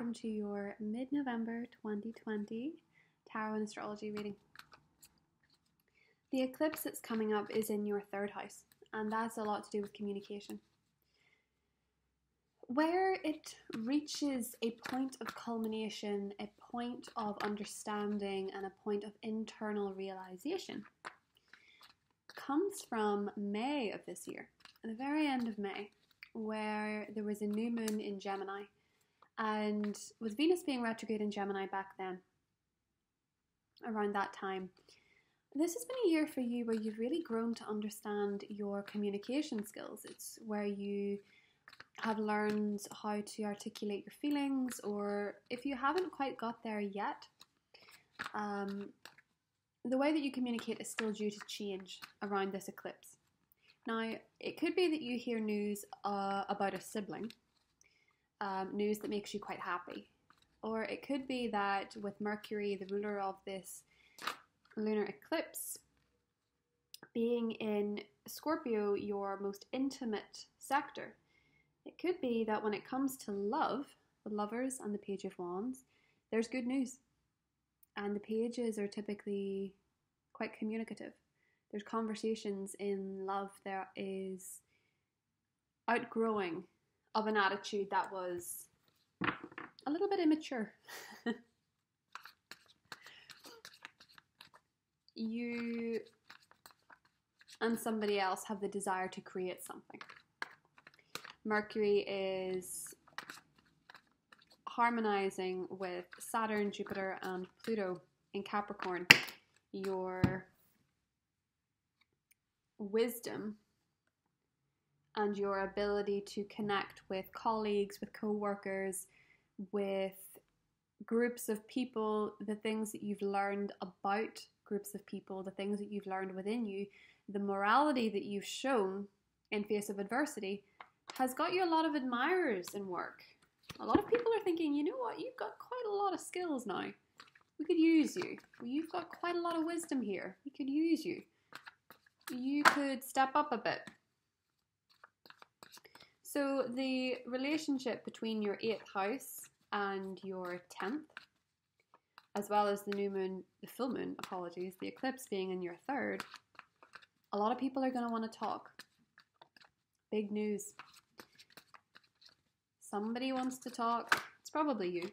welcome to your mid-November 2020 Tarot and Astrology reading. The eclipse that's coming up is in your third house, and that's a lot to do with communication. Where it reaches a point of culmination, a point of understanding, and a point of internal realization comes from May of this year, at the very end of May, where there was a new moon in Gemini. And with Venus being retrograde in Gemini back then, around that time, this has been a year for you where you've really grown to understand your communication skills. It's where you have learned how to articulate your feelings, or if you haven't quite got there yet, the way that you communicate is still due to change around this eclipse. Now, it could be that you hear news about a sibling, news that makes you quite happy. Or it could be that with Mercury, the ruler of this lunar eclipse, being in Scorpio, your most intimate sector, it could be that when it comes to love, the Lovers and the Page of Wands, there's good news. And the pages are typically quite communicative. There's conversations in love. There is outgrowing of an attitude that was a little bit immature. You and somebody else have the desire to create something. Mercury is harmonizing with Saturn, Jupiter, and Pluto in Capricorn. Your wisdom and your ability to connect with colleagues, with co-workers, with groups of people, the things that you've learned about groups of people, the things that you've learned within you, the morality that you've shown in face of adversity has got you a lot of admirers in work. A lot of people are thinking, you know what, you've got quite a lot of skills now. We could use you. You've got quite a lot of wisdom here. We could use you. You could step up a bit. So the relationship between your 8th house and your 10th, as well as the new moon, the full moon, apologies, the eclipse being in your 3rd, a lot of people are going to want to talk. Big news. Somebody wants to talk. It's probably you,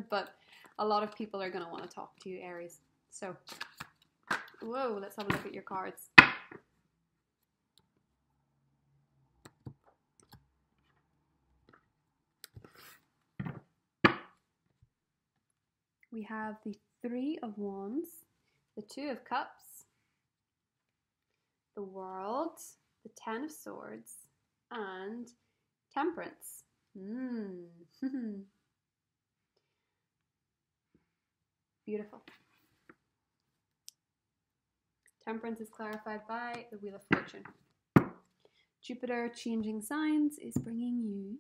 but a lot of people are going to want to talk to you, Aries. So, whoa, let's have a look at your cards. We have the 3 of Wands, the 2 of Cups, the World, the 10 of Swords, and Temperance. Beautiful. Temperance is clarified by the Wheel of Fortune. Jupiter changing signs is bringing you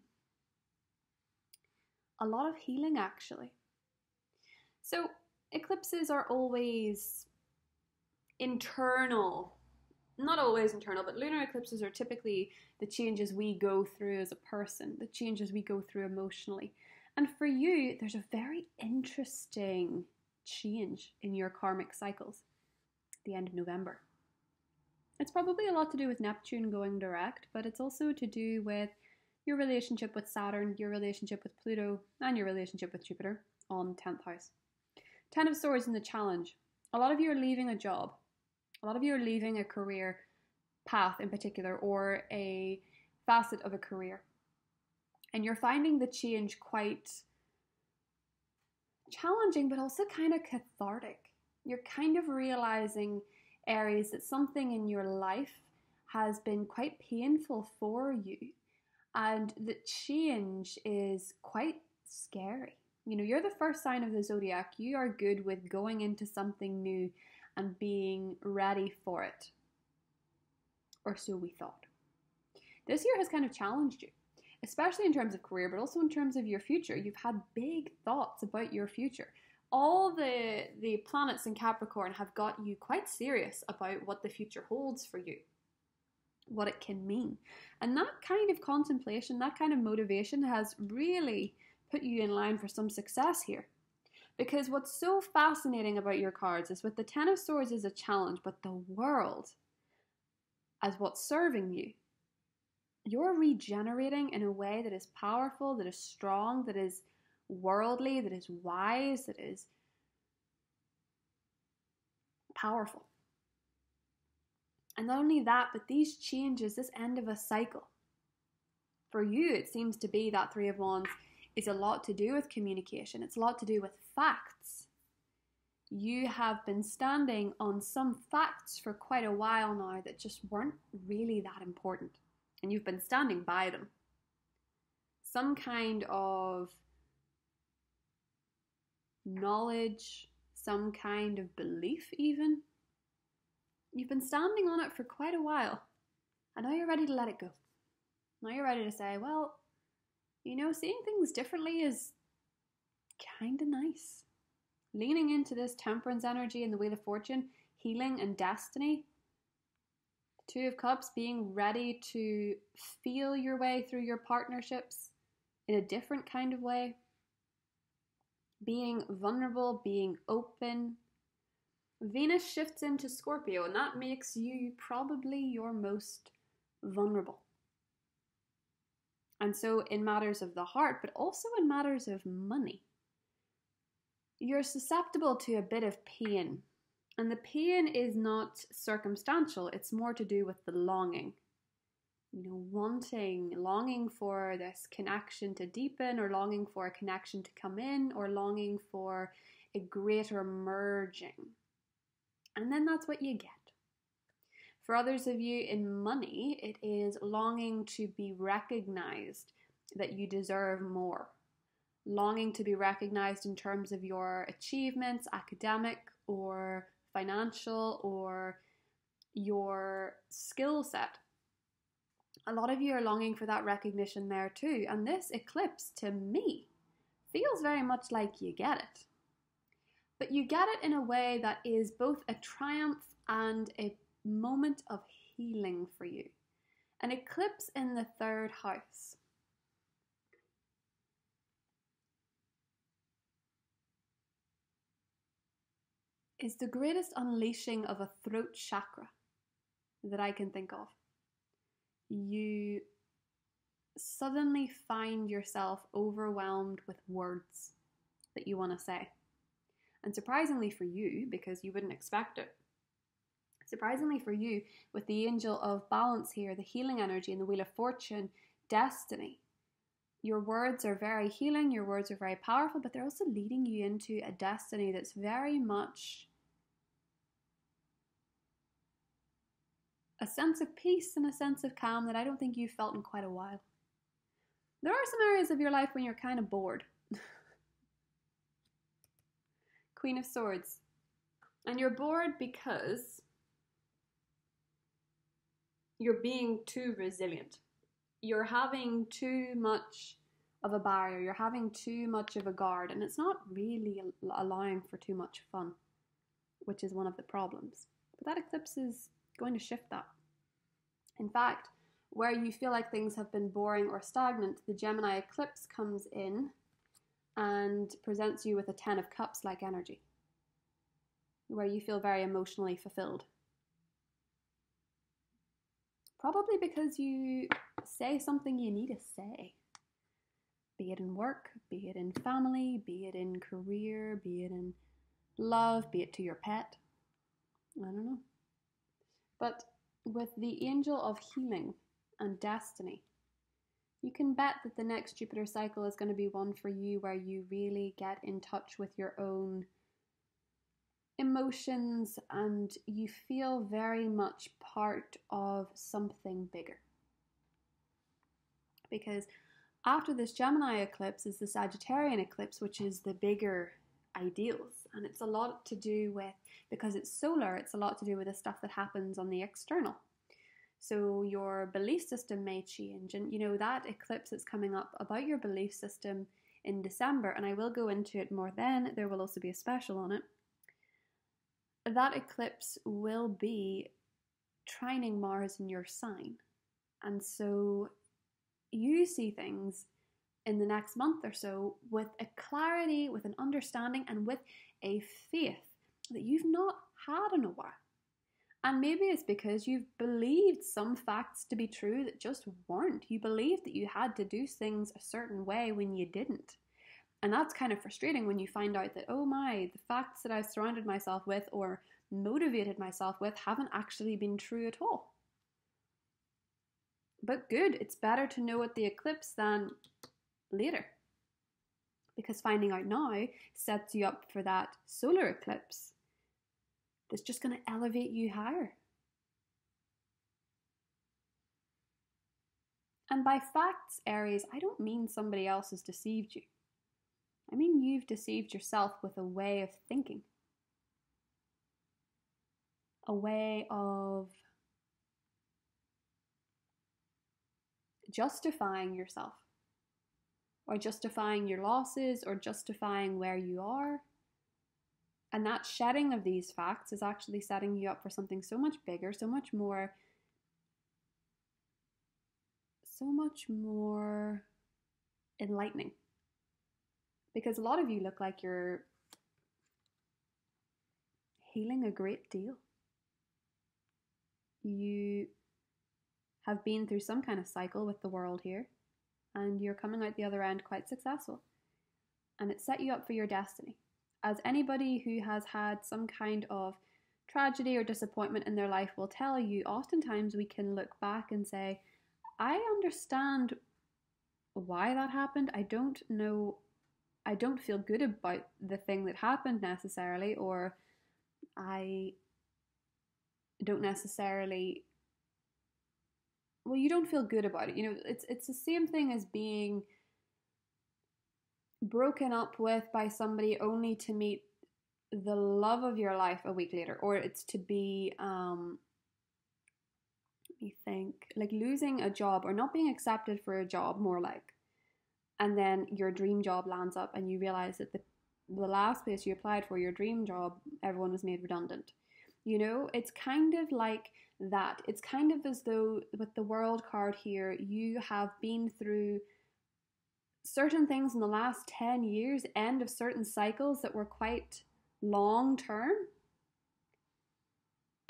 a lot of healing, actually. So eclipses are always internal. Not always internal, but lunar eclipses are typically the changes we go through as a person, the changes we go through emotionally. And for you, there's a very interesting change in your karmic cycles at the end of November. It's probably a lot to do with Neptune going direct, but it's also to do with your relationship with Saturn, your relationship with Pluto, and your relationship with Jupiter on 10th house. 10 of Swords in the challenge. A lot of you are leaving a job. A lot of you are leaving a career path in particular, or a facet of a career. And you're finding the change quite challenging, but also kind of cathartic. You're kind of realizing, Aries, that something in your life has been quite painful for you. And the change is quite scary. You know, you're the first sign of the zodiac. You are good with going into something new and being ready for it. Or so we thought. This year has kind of challenged you, especially in terms of career, but also in terms of your future. You've had big thoughts about your future. All the planets in Capricorn have got you quite serious about what the future holds for you, what it can mean. And that kind of contemplation, that kind of motivation has really put you in line for some success here. Because what's so fascinating about your cards is with the Ten of Swords is a challenge, but the world as what's serving you, you're regenerating in a way that is powerful, that is strong, that is worldly, that is wise, that is powerful. And not only that, but these changes, this end of a cycle. For you, it seems to be that Three of Wands is a lot to do with communication. It's a lot to do with facts. You have been standing on some facts for quite a while now that just weren't really that important. And you've been standing by them. Some kind of knowledge, some kind of belief even. You've been standing on it for quite a while. And now you're ready to let it go. Now you're ready to say, well, you know, seeing things differently is kind of nice. Leaning into this Temperance energy and the Wheel of Fortune, healing and destiny. Two of Cups, being ready to feel your way through your partnerships in a different kind of way. Being vulnerable, being open. Venus shifts into Scorpio, and that makes you probably your most vulnerable. And so in matters of the heart, but also in matters of money, you're susceptible to a bit of pain. And the pain is not circumstantial, it's more to do with the longing. You know, longing for this connection to deepen, or longing for a connection to come in, or longing for a greater merging. And then that's what you get. For others of you in money, it is longing to be recognized that you deserve more. Longing to be recognized in terms of your achievements, academic or financial, or your skill set. A lot of you are longing for that recognition there too. And this eclipse, to me, feels very much like you get it. But you get it in a way that is both a triumph and a moment of healing for you. An eclipse in the third house. Is the greatest unleashing of a throat chakra that I can think of. You suddenly find yourself overwhelmed with words that you want to say. And surprisingly for you, because you wouldn't expect it, surprisingly for you, with the Angel of Balance here, the healing energy, and the Wheel of Fortune, destiny, your words are very healing, your words are very powerful, but they're also leading you into a destiny that's very much a sense of peace and a sense of calm that I don't think you've felt in quite a while. There are some areas of your life when you're kind of bored. Queen of Swords. And you're bored because you're being too resilient. You're having too much of a barrier. You're having too much of a guard. And it's not really allowing for too much fun, which is one of the problems. But that eclipse is going to shift that. In fact, where you feel like things have been boring or stagnant, the Gemini eclipse comes in and presents you with a 10 of Cups like energy, where you feel very emotionally fulfilled. Probably because you say something you need to say. Be it in work, be it in family, be it in career, be it in love, be it to your pet. I don't know. But with the Angel of Healing and Destiny, you can bet that the next Jupiter cycle is going to be one for you where you really get in touch with your own emotions and you feel very much part of something bigger. Because after this Gemini eclipse is the Sagittarian eclipse, which is the bigger ideals. And it's a lot to do with, because it's solar, it's a lot to do with the stuff that happens on the external. So your belief system may change. And you know, that eclipse that's coming up about your belief system in December, and I will go into it more then, there will also be a special on it. That eclipse will be trining Mars in your sign. And so you see things in the next month or so with a clarity, with an understanding, and with a faith that you've not had in a while. And maybe it's because you've believed some facts to be true that just weren't. You believed that you had to do things a certain way when you didn't. And that's kind of frustrating when you find out that, oh my, the facts that I've surrounded myself with or motivated myself with haven't actually been true at all. But good, it's better to know at the eclipse than later. Because finding out now sets you up for that solar eclipse that's just going to elevate you higher. And by facts, Aries, I don't mean somebody else has deceived you. I mean you've deceived yourself with a way of thinking. A way of justifying yourself. Or justifying your losses, or justifying where you are. And that shedding of these facts is actually setting you up for something so much bigger, so much more enlightening. Because a lot of you look like you're healing a great deal. You have been through some kind of cycle with the world here, and you're coming out the other end quite successful. And it set you up for your destiny. As anybody who has had some kind of tragedy or disappointment in their life will tell you, oftentimes we can look back and say, I understand why that happened. I don't feel good about the thing that happened necessarily, or I don't necessarily, well, you don't feel good about it. You know, it's the same thing as being broken up with by somebody only to meet the love of your life a week later, or it's to be let me think, like losing a job or not being accepted for a job, more like, and then your dream job lands up and you realize that the last place you applied for, your dream job, everyone was made redundant. You know, it's kind of like that. It's kind of as though with the World card here, you have been through certain things in the last 10 years, end of certain cycles that were quite long term,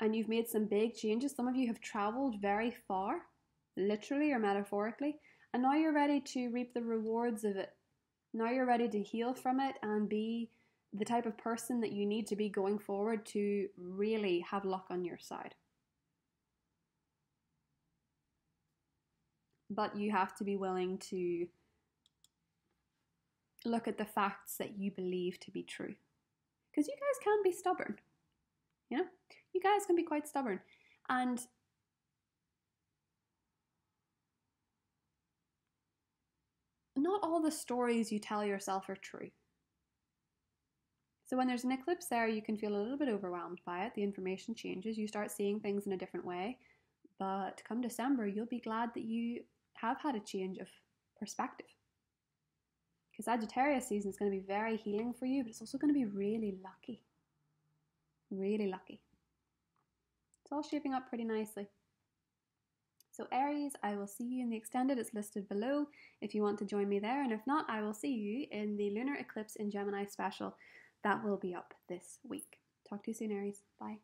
and you've made some big changes. Some of you have traveled very far, literally or metaphorically, and now you're ready to reap the rewards of it. Now you're ready to heal from it and be the type of person that you need to be going forward to really have luck on your side. But you have to be willing to look at the facts that you believe to be true. Because you guys can be stubborn. You know? You guys can be quite stubborn. And not all the stories you tell yourself are true. So when there's an eclipse there, you can feel a little bit overwhelmed by it. The information changes. You start seeing things in a different way. But come December, you'll be glad that you have had a change of perspective. Because Sagittarius season is going to be very healing for you, but it's also going to be really lucky. Really lucky. It's all shaping up pretty nicely. So Aries, I will see you in the extended. It's listed below if you want to join me there. And if not, I will see you in the Lunar Eclipse in Gemini special. That will be up this week. Talk to you soon, Aries. Bye.